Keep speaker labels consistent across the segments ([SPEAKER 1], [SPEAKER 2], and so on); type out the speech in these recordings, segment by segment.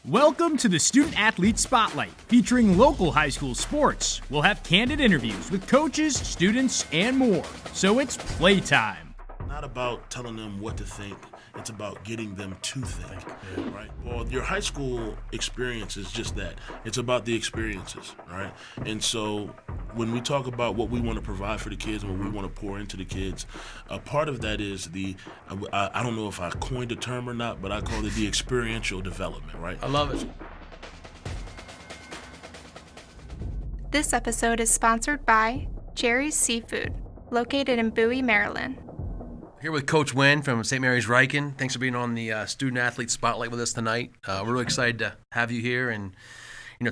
[SPEAKER 1] Welcome to the Student Athlete Spotlight, featuring local high school sports. We'll have candid interviews with coaches, students, and more. So it's playtime.
[SPEAKER 2] Not about telling them what to think. It's about getting them to think, right? Well, your high school experience is just that. It's about the experiences, right? And so when we talk about what we want to provide for the kids and what we want to pour into the kids, a part of that is I don't know if I coined a term or not, but I call it the experiential development, right?
[SPEAKER 3] I love it.
[SPEAKER 4] This episode is sponsored by Jerry's Seafood, located in Bowie, Maryland.
[SPEAKER 3] Here with Coach Wynn from St. Mary's Ryken. Thanks for being on the Student Athlete Spotlight with us tonight. We're really excited to have you here and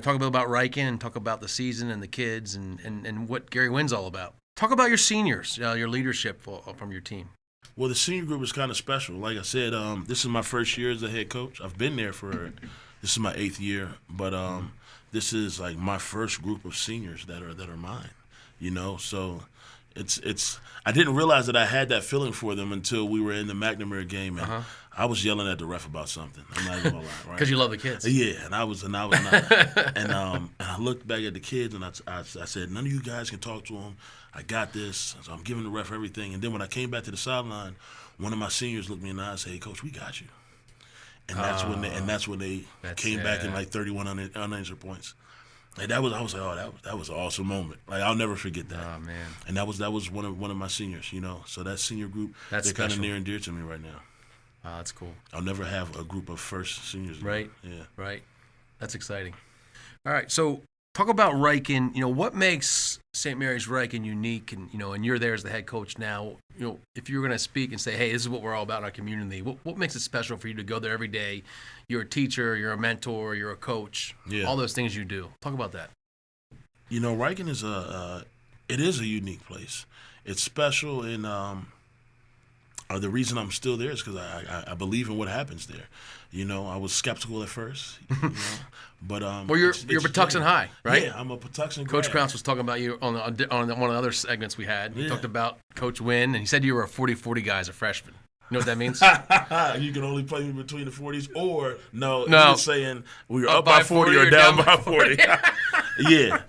[SPEAKER 3] talk a bit about Ryken and talk about the season and the kids and what Gary Wynn's all about. Talk about your seniors, your leadership from your team.
[SPEAKER 2] Well, the senior group is kind of special. Like I said, this is my first year as a head coach. I've been there this is my 8th year, but this is like my first group of seniors that are mine. So it's. I didn't realize that I had that feeling for them until we were in the McNamara game, and I was yelling at the ref about something. I'm not even gonna lie, right?
[SPEAKER 3] Because you love the kids.
[SPEAKER 2] Yeah, and I was not. and I looked back at the kids, and I said, none of you guys can talk to them. I got this. So I'm giving the ref everything. And then when I came back to the sideline, one of my seniors looked me in the eye and said, "Hey, Coach, we got you." And that's when they came back in like 31 unanswered points. Like I was like, that was an awesome moment. Like I'll never forget that.
[SPEAKER 3] Oh man!
[SPEAKER 2] And that was one of my seniors. So that senior group, they're kind of near and dear to me right now.
[SPEAKER 3] Oh, that's cool.
[SPEAKER 2] I'll never have a group of first seniors.
[SPEAKER 3] Right.
[SPEAKER 2] Yeah.
[SPEAKER 3] Right. That's exciting. All right. So talk about Ryken. What makes St. Mary's Ryken unique, and you're there as the head coach now. If you're going to speak and say, hey, this is what we're all about in our community, what makes it special for you to go there every day? You're a teacher, you're a mentor, you're a coach, all those things you do. Talk about that.
[SPEAKER 2] Ryken is a unique place. It's special, and the reason I'm still there is because I believe in what happens there. I was skeptical at first, but
[SPEAKER 3] well, you're Patuxent High, right?
[SPEAKER 2] Yeah, I'm a Patuxent
[SPEAKER 3] Coach
[SPEAKER 2] grad.
[SPEAKER 3] Krause was talking about you on one of the other segments we had. He talked about Coach Wynn, and he said you were a 40-40 guy as a freshman. You know what that means?
[SPEAKER 2] You can only play me between the 40s, or no. You're saying we were up by 40 or down by 40. Yeah.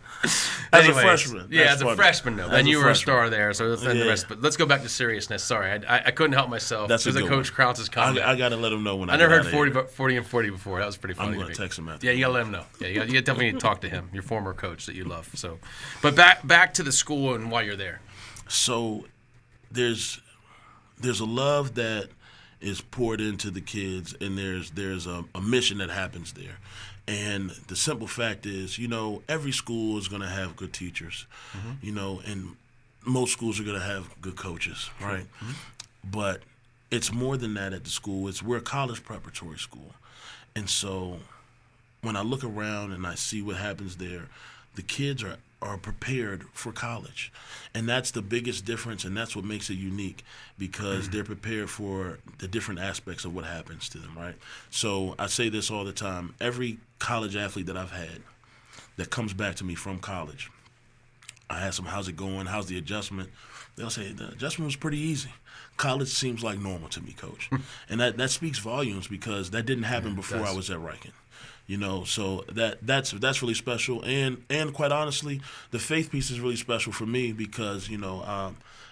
[SPEAKER 2] As a freshman.
[SPEAKER 3] Yeah, as a freshman, though. Then you were a star there, so that's the rest. But let's go back to seriousness. Sorry, I couldn't help myself.
[SPEAKER 2] That's a good
[SPEAKER 3] Coach Krause's comment.
[SPEAKER 2] I got to let him know when I
[SPEAKER 3] never heard 40 and 40 before. That was pretty funny.
[SPEAKER 2] I'm going to text him after.
[SPEAKER 3] Yeah, you got to let him know. Yeah, you definitely need to talk to him, your former coach that you love. So, but back to the school and why you're there.
[SPEAKER 2] So there's a love that is poured into the kids, and there's a mission that happens there. And the simple fact is, every school is going to have good teachers, and most schools are going to have good coaches, right? Mm-hmm. But it's more than that at the school. We're a college preparatory school. And so when I look around and I see what happens there, the kids are prepared for college. And that's the biggest difference, and that's what makes it unique, because they're prepared for the different aspects of what happens to them, right? So I say this all the time. Every college athlete that I've had that comes back to me from college, I ask them, how's it going? How's the adjustment? They'll say, the adjustment was pretty easy. College seems like normal to me, Coach. And that speaks volumes, because that didn't happen before I was at Ryken. So that's really special, and quite honestly, the faith piece is really special for me, because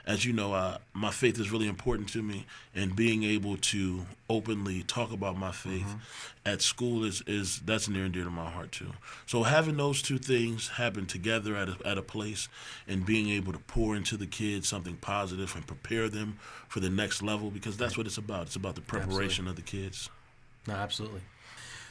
[SPEAKER 2] as you know, my faith is really important to me, and being able to openly talk about my faith at school is that's near and dear to my heart too. So having those two things happen together at a place, and being able to pour into the kids something positive and prepare them for the next level, because that's what it's about. It's about the preparation of the kids.
[SPEAKER 3] No, absolutely.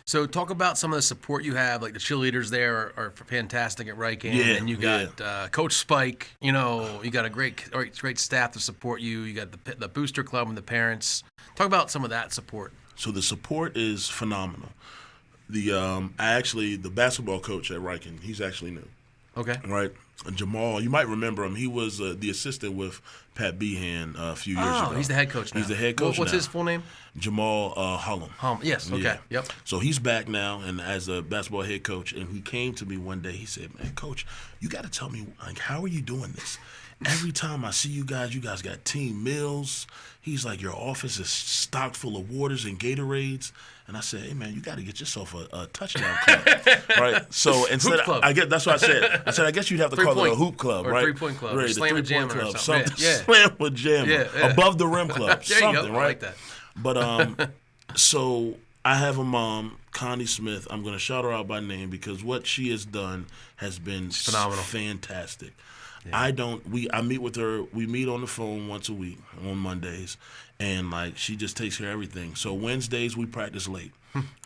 [SPEAKER 3] So talk about some of the support you have. Like the cheerleaders there are fantastic at Ryken.
[SPEAKER 2] Yeah,
[SPEAKER 3] and you got Coach Spike. You got a great staff to support you. You got the booster club and the parents. Talk about some of that support.
[SPEAKER 2] So the support is phenomenal. The basketball coach at Ryken, he's actually new.
[SPEAKER 3] Okay.
[SPEAKER 2] Right. Jamal, you might remember him. He was the assistant with Pat Behan a few years ago.
[SPEAKER 3] Oh, he's the head coach now.
[SPEAKER 2] He's the head coach
[SPEAKER 3] What's
[SPEAKER 2] now.
[SPEAKER 3] his full name?
[SPEAKER 2] Jamal Hullum.
[SPEAKER 3] Yes, okay,
[SPEAKER 2] Yeah.
[SPEAKER 3] yep.
[SPEAKER 2] So he's back now, and as a basketball head coach, and he came to me one day. He said, "Man, Coach, you got to tell me, how are you doing this?" every time I see you guys got team meals. He's like, your office is stocked full of waters and Gatorades. And I said, hey, man, you got to get yourself a touchdown club, right? So instead, that's what I said. I said, I guess you'd have to call it a hoop club,
[SPEAKER 3] or
[SPEAKER 2] right?
[SPEAKER 3] Or three-point club,
[SPEAKER 2] right,
[SPEAKER 3] or slam a jammer
[SPEAKER 2] club,
[SPEAKER 3] or something. Yeah.
[SPEAKER 2] Slam a jammer,
[SPEAKER 3] yeah.
[SPEAKER 2] above the rim club,
[SPEAKER 3] there
[SPEAKER 2] something,
[SPEAKER 3] you go.
[SPEAKER 2] right?
[SPEAKER 3] I like that.
[SPEAKER 2] But so I have a mom, Connie Smith. I'm going to shout her out by name because what she has done has been
[SPEAKER 3] phenomenal,
[SPEAKER 2] fantastic.
[SPEAKER 3] Yeah.
[SPEAKER 2] I meet with her. We meet on the phone once a week on Mondays, and like she just takes care of everything. So Wednesdays we practice late,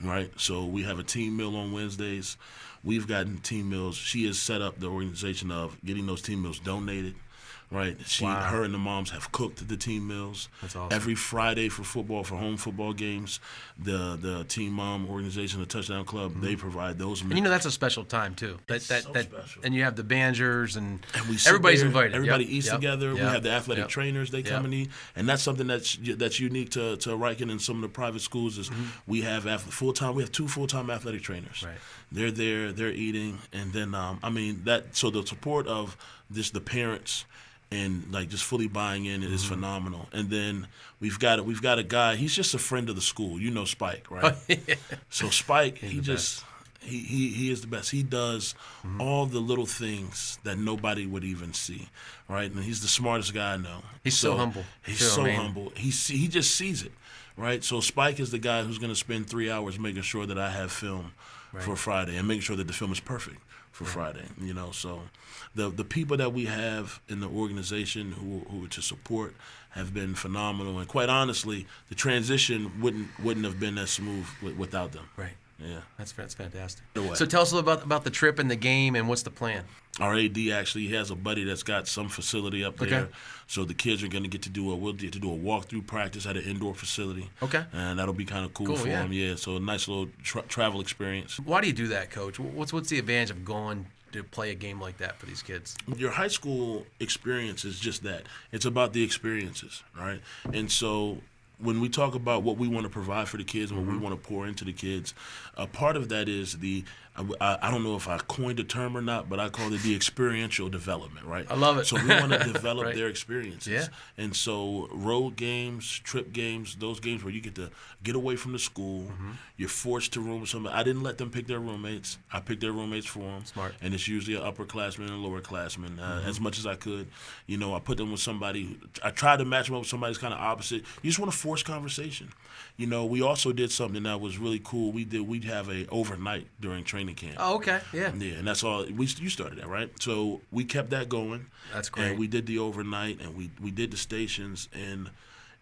[SPEAKER 2] right? So we have a team meal on Wednesdays. We've gotten team meals. She has set up the organization of getting those team meals donated. Right, her and the moms have cooked the team meals.
[SPEAKER 3] That's awesome.
[SPEAKER 2] Every Friday for home football games, the team mom organization, the Touchdown Club, they provide those meals.
[SPEAKER 3] And that's a special time too. That
[SPEAKER 2] special.
[SPEAKER 3] And you have the Bangers and
[SPEAKER 2] we
[SPEAKER 3] everybody's invited.
[SPEAKER 2] Everybody eats together. We have the athletic
[SPEAKER 3] Yep.
[SPEAKER 2] trainers. They come and eat, and that's something that's unique to Ryken and some of the private schools. Is we have full-time. We have 2 full-time athletic trainers.
[SPEAKER 3] Right.
[SPEAKER 2] They're there. They're eating, and then so the support of the parents. And like just fully buying in it is phenomenal. And then we've got a guy. He's just a friend of the school. You know Spike, right? So Spike, he is the best. He does all the little things that nobody would even see, right? And he's the smartest guy I know.
[SPEAKER 3] He's so humble.
[SPEAKER 2] He's so humble. He just sees it, right? So Spike is the guy who's going to spend 3 hours making sure that I have film for Friday and making sure that the film is perfect for Friday. So. The people that we have in the organization who are to support have been phenomenal, and quite honestly, the transition wouldn't have been as smooth without them.
[SPEAKER 3] Right.
[SPEAKER 2] Yeah.
[SPEAKER 3] That's fantastic.
[SPEAKER 2] No way.
[SPEAKER 3] So tell us a little about the trip and the game and what's the plan?
[SPEAKER 2] Our AD actually has a buddy that's got some facility up there, so the kids are going to get to we'll get to do a walkthrough practice at an indoor facility. Okay. And that'll be kind of cool for them. Yeah. So a nice little travel experience.
[SPEAKER 3] Why do you do that, Coach? What's the advantage of going to play a game like that for these kids?
[SPEAKER 2] Your high school experience is just that. It's about the experiences, right? And so when we talk about what we want to provide for the kids and what we want to pour into the kids, a part of that is I don't know if I coined the term or not, but I call it the experiential development, right?
[SPEAKER 3] I love it.
[SPEAKER 2] So we want to develop their experiences.
[SPEAKER 3] Yeah.
[SPEAKER 2] And so road games, trip games, those games where you get to get away from the school, you're forced to room with somebody. I didn't let them pick their roommates. I picked their roommates for them.
[SPEAKER 3] Smart.
[SPEAKER 2] And it's usually an upperclassman and a lowerclassman, as much as I could. I put them with somebody. I tried to match them up with somebody who's kind of opposite. You just want to force conversation. We also did something that was really cool. We'd have a overnight during training camp.
[SPEAKER 3] Oh, okay. Yeah.
[SPEAKER 2] Yeah, and that's all. You started that, right? So we kept that going.
[SPEAKER 3] That's great.
[SPEAKER 2] And we did the overnight, and we did the stations. And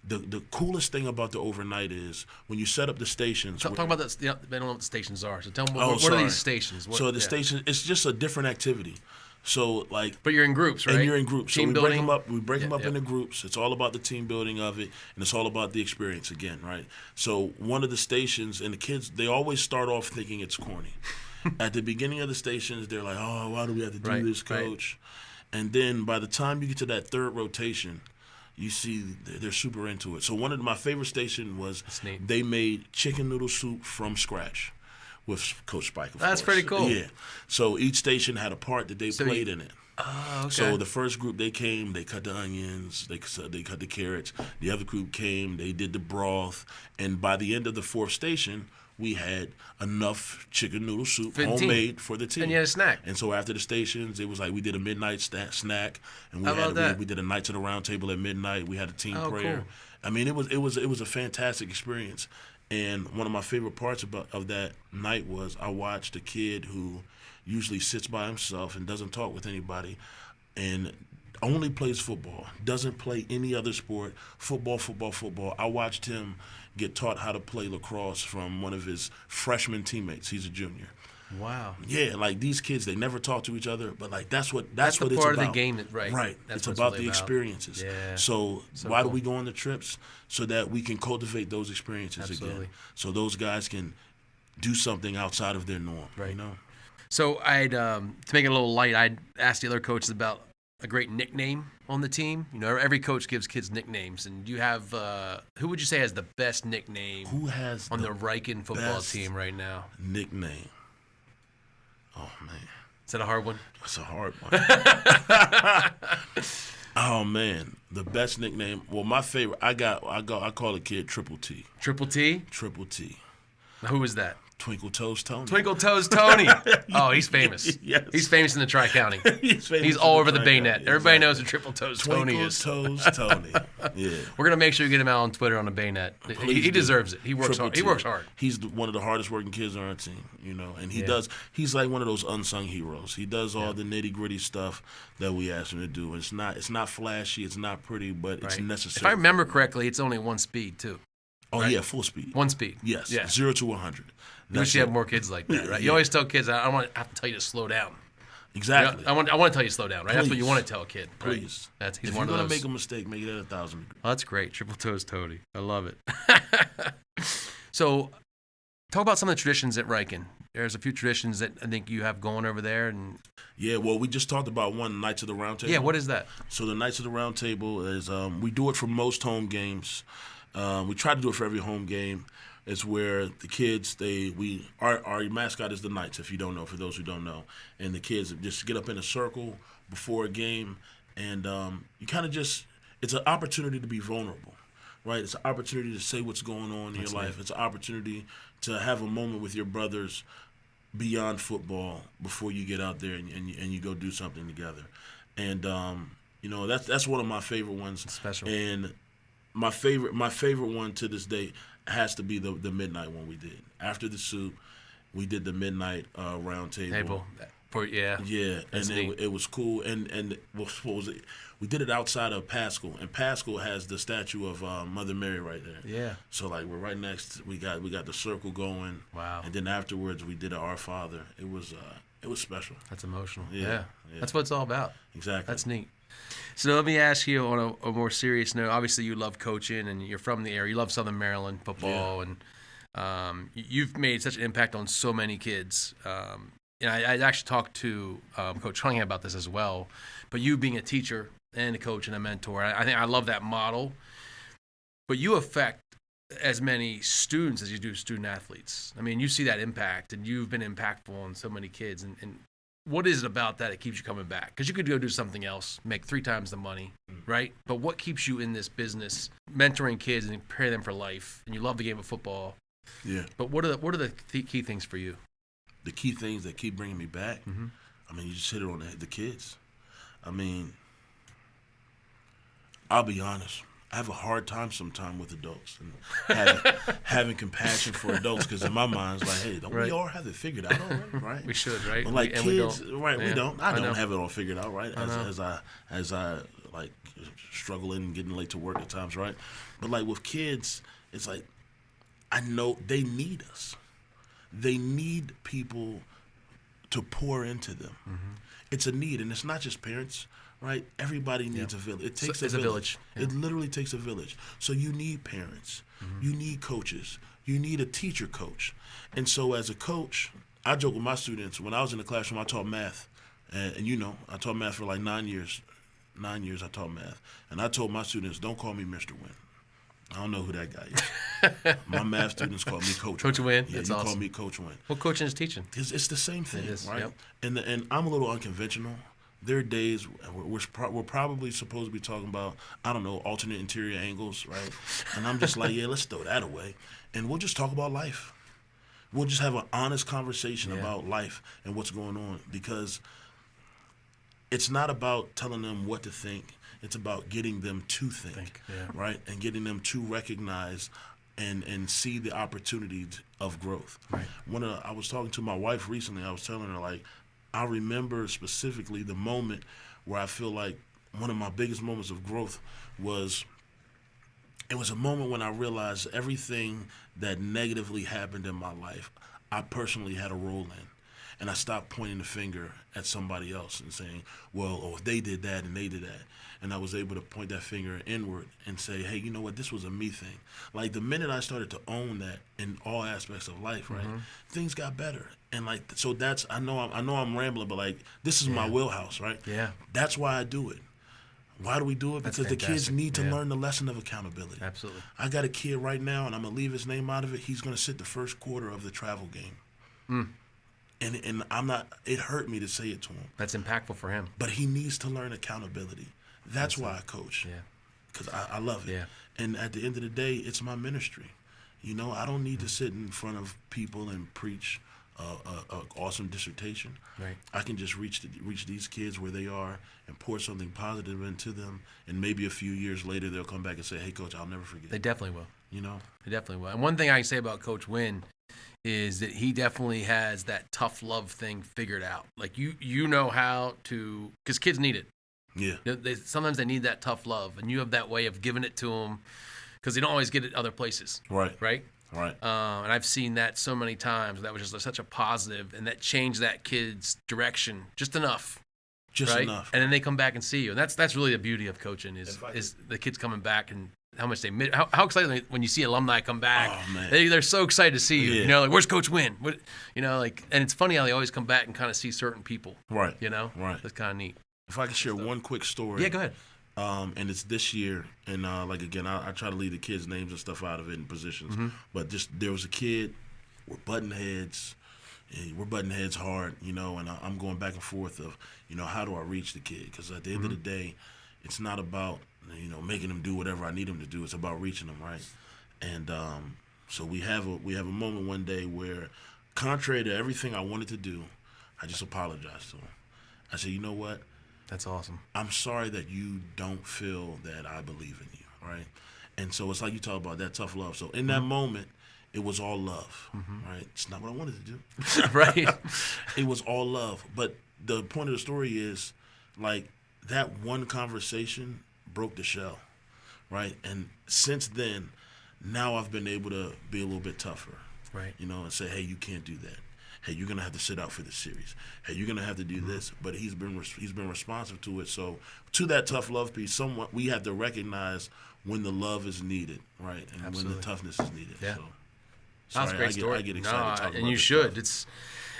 [SPEAKER 2] the coolest thing about the overnight is when you set up the stations.
[SPEAKER 3] Talk about that. I don't know what the stations are. So tell them what are these stations?
[SPEAKER 2] Station, it's just a different activity. So
[SPEAKER 3] but you're in groups, right?
[SPEAKER 2] And you're in groups.
[SPEAKER 3] Team
[SPEAKER 2] so
[SPEAKER 3] building.
[SPEAKER 2] We break them up into groups. It's all about the team building of it, and it's all about the experience again, right? So one of the stations, and the kids, they always start off thinking it's corny. At the beginning of the stations, they're like, "Oh, why do we have to do this, Coach?" And then by the time you get to that third rotation, you see they're super into it. So one of my favorite stations was they made chicken noodle soup from scratch. With Coach Spike, of
[SPEAKER 3] That's
[SPEAKER 2] course.
[SPEAKER 3] pretty cool.
[SPEAKER 2] Yeah. So each station had a part that they played in it.
[SPEAKER 3] Oh, okay.
[SPEAKER 2] So the first group, they came, they cut the onions, they cut the carrots. The other group came, they did the broth. And by the end of the fourth station, we had enough chicken noodle soup, homemade, for the team.
[SPEAKER 3] And you had a snack.
[SPEAKER 2] And so after the stations, it was like we did a midnight snack. And we did a Knights of the Round Table at midnight. We had a team prayer.
[SPEAKER 3] Cool.
[SPEAKER 2] I mean, it was a fantastic experience. And one of my favorite parts of that night was I watched a kid who usually sits by himself and doesn't talk with anybody and only plays football, doesn't play any other sport, football. I watched him get taught how to play lacrosse from one of his freshman teammates. He's a junior.
[SPEAKER 3] Wow.
[SPEAKER 2] Yeah, like these kids, they never talk to each other, but like that's what
[SPEAKER 3] the
[SPEAKER 2] it's
[SPEAKER 3] part
[SPEAKER 2] about.
[SPEAKER 3] Of the game, right?
[SPEAKER 2] Right.
[SPEAKER 3] That's
[SPEAKER 2] it's about the experiences.
[SPEAKER 3] Yeah.
[SPEAKER 2] So why do we go on the trips? So that we can cultivate those experiences again. So those guys can do something outside of their norm.
[SPEAKER 3] Right.
[SPEAKER 2] You know.
[SPEAKER 3] So I'd to make it a little light, I'd ask the other coaches about a great nickname on the team. Every coach gives kids nicknames, and you have who would you say has the best nickname?
[SPEAKER 2] Who has
[SPEAKER 3] on the Ryken football team right now?
[SPEAKER 2] Nickname. Oh man,
[SPEAKER 3] is that a hard one?
[SPEAKER 2] It's a hard one. Oh man, the best nickname. Well, my favorite. I call a kid Triple T.
[SPEAKER 3] Triple T?
[SPEAKER 2] Triple T.
[SPEAKER 3] Now, who was that?
[SPEAKER 2] Twinkle Toes Tony.
[SPEAKER 3] Twinkle Toes Tony. Oh, he's famous.
[SPEAKER 2] Yes.
[SPEAKER 3] He's famous in the Tri-County.
[SPEAKER 2] He's
[SPEAKER 3] all over the Baynet. Everybody knows who Triple Toes Tony is.
[SPEAKER 2] Twinkle Toes Tony. Yeah.
[SPEAKER 3] We're going to make sure you get him out on Twitter on the Baynet. He deserves it. He works hard. He works hard.
[SPEAKER 2] He's one of the hardest working kids on our team, and he does. He's like one of those unsung heroes. He does all the nitty-gritty stuff that we ask him to do. It's not flashy, it's not pretty, but it's necessary.
[SPEAKER 3] If I remember correctly, it's only one speed, too.
[SPEAKER 2] Oh, yeah, full speed.
[SPEAKER 3] One speed.
[SPEAKER 2] Yes,
[SPEAKER 3] Yeah.
[SPEAKER 2] 0 to 100.
[SPEAKER 3] You wish you had more kids like that, right? You always tell kids, I don't want to have to tell you to slow down.
[SPEAKER 2] Exactly.
[SPEAKER 3] I want to tell you to slow down, right?
[SPEAKER 2] Please.
[SPEAKER 3] That's what you want to tell a kid. Right?
[SPEAKER 2] Please.
[SPEAKER 3] He's
[SPEAKER 2] if
[SPEAKER 3] one
[SPEAKER 2] you're
[SPEAKER 3] of
[SPEAKER 2] going to
[SPEAKER 3] those.
[SPEAKER 2] make a mistake, make it at 1,000 degrees.
[SPEAKER 3] Oh, that's great. Triple Toes Tony. I love it. So, talk about some of the traditions at Ryken. There's a few traditions that I think you have going over there. And
[SPEAKER 2] Yeah, well, we just talked about one, Knights of the Round Table.
[SPEAKER 3] yeah, what is that?
[SPEAKER 2] So the Knights of the Round Table is we do it for most home games. We try to do it for every home game. It's where the kids our mascot is the Knights, if you don't know, for those who don't know, and the kids just get up in a circle before a game, and you kind of it's an opportunity to be vulnerable, right? It's an opportunity to say what's going on in your life. It's an opportunity to have a moment with your brothers beyond football before you get out there and you go do something together, and that's one of my favorite ones.
[SPEAKER 3] It's special.
[SPEAKER 2] And my favorite one to this day has to be the midnight one we did. After the soup, we did the midnight round table. Yeah, and it was cool. And what was it? We did it outside of Pascal, and Pascal has the statue of Mother Mary right there.
[SPEAKER 3] Yeah.
[SPEAKER 2] So like we're right next. We got the circle going.
[SPEAKER 3] Wow.
[SPEAKER 2] And then afterwards we did Our Father. It was special.
[SPEAKER 3] That's emotional.
[SPEAKER 2] Yeah.
[SPEAKER 3] That's what it's all about.
[SPEAKER 2] Exactly.
[SPEAKER 3] That's neat. So let me ask you on a more serious note. Obviously, you love coaching, and you're from the area. You love Southern Maryland football, and you've made such an impact on so many kids. And I actually talked to Coach Cunningham about this as well. But you being a teacher and a coach and a mentor, I think I love that model. But you affect as many students as you do student athletes. I mean, you see that impact, and you've been impactful on so many kids. And what is it about that keeps you coming back? Because you could go do something else, make 3 times the money, right? But what keeps you in this business, mentoring kids and preparing them for life? And you love the game of football.
[SPEAKER 2] Yeah.
[SPEAKER 3] But what are the key things for you?
[SPEAKER 2] The key things that keep bringing me back.
[SPEAKER 3] Mm-hmm.
[SPEAKER 2] I mean, you just hit it on the kids. I mean, I'll be honest. I have a hard time sometimes with adults and having compassion for adults, because in my mind it's like, hey, don't we all have it figured out already, right?
[SPEAKER 3] We should, right?
[SPEAKER 2] But like kids, right?
[SPEAKER 3] Yeah,
[SPEAKER 2] We don't. I don't
[SPEAKER 3] know.
[SPEAKER 2] have it all figured out, right? As I like struggling and getting late to work at times, right? But like with kids, it's like I know they need us. They need people to pour into them. Mm-hmm. It's a need, and it's not just parents. Right, everybody needs a village. It takes a village. Yeah. It literally takes a village. So you need parents, you need coaches, you need a teacher coach. And so as a coach, I joke with my students. When I was in the classroom, I taught math, and I taught math for like 9 years. 9 years I taught math, and I told my students, don't call me Mr. Wynn. I don't know who that guy is. My math students call me Coach Wynn.
[SPEAKER 3] Coach Wynn.
[SPEAKER 2] Yeah,
[SPEAKER 3] That's
[SPEAKER 2] you
[SPEAKER 3] awesome.
[SPEAKER 2] call me Coach Wynn.
[SPEAKER 3] What coaching is teaching?
[SPEAKER 2] It's the same thing,
[SPEAKER 3] It is,
[SPEAKER 2] right?
[SPEAKER 3] yep.
[SPEAKER 2] And I'm a little unconventional. There are days we're probably supposed to be talking about, I don't know, alternate interior angles, right? And I'm just like, yeah, let's throw that away. And we'll just talk about life. We'll just have an honest conversation about life and what's going on, because it's not about telling them what to think. It's about getting them to think. Right? And getting them to recognize and see the opportunities of growth. Right. I was talking to my wife recently. I was telling her, like, I remember specifically the moment where I feel like one of my biggest moments of growth was a moment when I realized everything that negatively happened in my life, I personally had a role in. And I stopped pointing the finger at somebody else and saying, well, they did that and they did that. And I was able to point that finger inward and say, hey, you know what, this was a me thing. Like the minute I started to own that in all aspects of life, right, things got better. And like, so that's, I know I'm rambling, but like, this is my wheelhouse, right? Yeah. That's why I do it. Why do we do it? Because the kids need to learn the lesson of accountability.
[SPEAKER 3] Absolutely.
[SPEAKER 2] I got a kid right now, and I'm going to leave his name out of it. He's going to sit the first quarter of the travel game. And I'm not, it hurt me to say it to him.
[SPEAKER 3] That's impactful for him.
[SPEAKER 2] But he needs to learn accountability. That's why I coach.
[SPEAKER 3] Yeah.
[SPEAKER 2] Because I love it.
[SPEAKER 3] Yeah.
[SPEAKER 2] And at the end of the day, it's my ministry. You know, I don't need to sit in front of people and preach an awesome dissertation.
[SPEAKER 3] Right.
[SPEAKER 2] I can just reach these kids where they are and pour something positive into them, and maybe a few years later they'll come back and say, "Hey, Coach, I'll never forget."
[SPEAKER 3] They definitely will.
[SPEAKER 2] You know?
[SPEAKER 3] They definitely will. And one thing I can say about Coach Wynn is that he definitely has that tough love thing figured out. Like you know how to, because kids need it.
[SPEAKER 2] Yeah.
[SPEAKER 3] Sometimes they need that tough love, and you have that way of giving it to them because they don't always get it other places.
[SPEAKER 2] Right.
[SPEAKER 3] Right.
[SPEAKER 2] Right.
[SPEAKER 3] And I've seen that so many times. That was just such a positive, and that changed that kid's direction just enough.
[SPEAKER 2] Just
[SPEAKER 3] right?
[SPEAKER 2] enough.
[SPEAKER 3] And then they come back and see you, and that's really the beauty of coaching is the kids coming back and how much they miss. How excited when you see alumni come back.
[SPEAKER 2] Oh, man.
[SPEAKER 3] They're so excited to see you.
[SPEAKER 2] Yeah.
[SPEAKER 3] You know, like, where's Coach Wynn? What, you know, like, and it's funny how they always come back and kind of see certain people.
[SPEAKER 2] Right.
[SPEAKER 3] You know.
[SPEAKER 2] Right.
[SPEAKER 3] That's kind of neat.
[SPEAKER 2] If I could share one quick story.
[SPEAKER 3] Yeah, go ahead.
[SPEAKER 2] And it's this year, and like again, I try to leave the kids' names and stuff out of it in positions.
[SPEAKER 3] Mm-hmm.
[SPEAKER 2] But just there was a kid, we're butting heads hard, you know, and I'm going back and forth of, you know, how do I reach the kid? Because at the end of the day, it's not about, you know, making them do whatever I need them to do. It's about reaching them, right? And so we have a moment one day where, contrary to everything I wanted to do, I just apologized to him. I said, you know what?
[SPEAKER 3] That's awesome.
[SPEAKER 2] I'm sorry that you don't feel that I believe in you, right? And so it's like you talk about that tough love. So in that moment, it was all love, right? It's not what I wanted to do.
[SPEAKER 3] Right.
[SPEAKER 2] It was all love. But the point of the story is, like, that one conversation broke the shell, right? And since then, now I've been able to be a little bit tougher,
[SPEAKER 3] Right.
[SPEAKER 2] you know, and say, hey, you can't do that. Hey, you're gonna have to sit out for this series. Hey, you're gonna have to do this. But he's been responsive to it. So to that tough love piece, we have to recognize when the love is needed, right, and
[SPEAKER 3] Absolutely.
[SPEAKER 2] when the toughness is needed.
[SPEAKER 3] Yeah.
[SPEAKER 2] So,
[SPEAKER 3] That's a great story.
[SPEAKER 2] I get excited talking about
[SPEAKER 3] and you
[SPEAKER 2] this
[SPEAKER 3] should.
[SPEAKER 2] stuff.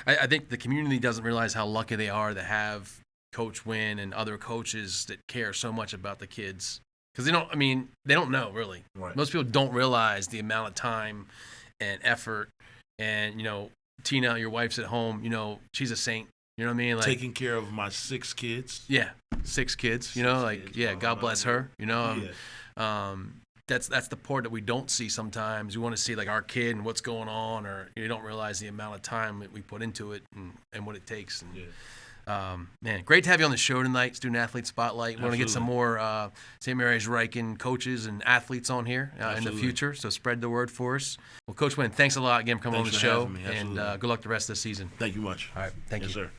[SPEAKER 3] I think the community doesn't realize how lucky they are to have Coach Wynn and other coaches that care so much about the kids. Because they don't know really.
[SPEAKER 2] Right.
[SPEAKER 3] Most people don't realize the amount of time and effort. And, you know, Tina, your wife's at home, you know, she's a saint. You know what I mean? Like,
[SPEAKER 2] taking care of my 6 kids.
[SPEAKER 3] Yeah, 6 kids. You know, like,
[SPEAKER 2] kids.
[SPEAKER 3] yeah,
[SPEAKER 2] Oh,
[SPEAKER 3] God bless her. You know,
[SPEAKER 2] Yeah.
[SPEAKER 3] That's the part that we don't see sometimes. We want to see like our kid and what's going on, or you don't realize the amount of time that we put into it and what it takes. And, man, great to have you on the show tonight, Student Athlete Spotlight. We want to get some more St. Mary's Ryken coaches and athletes on here in the future, so spread the word for us. Well, Coach Wynn, thanks a lot again for coming on the show, and good luck the rest of the season.
[SPEAKER 2] Thank you much.
[SPEAKER 3] All right, thank you.
[SPEAKER 2] Yes, sir.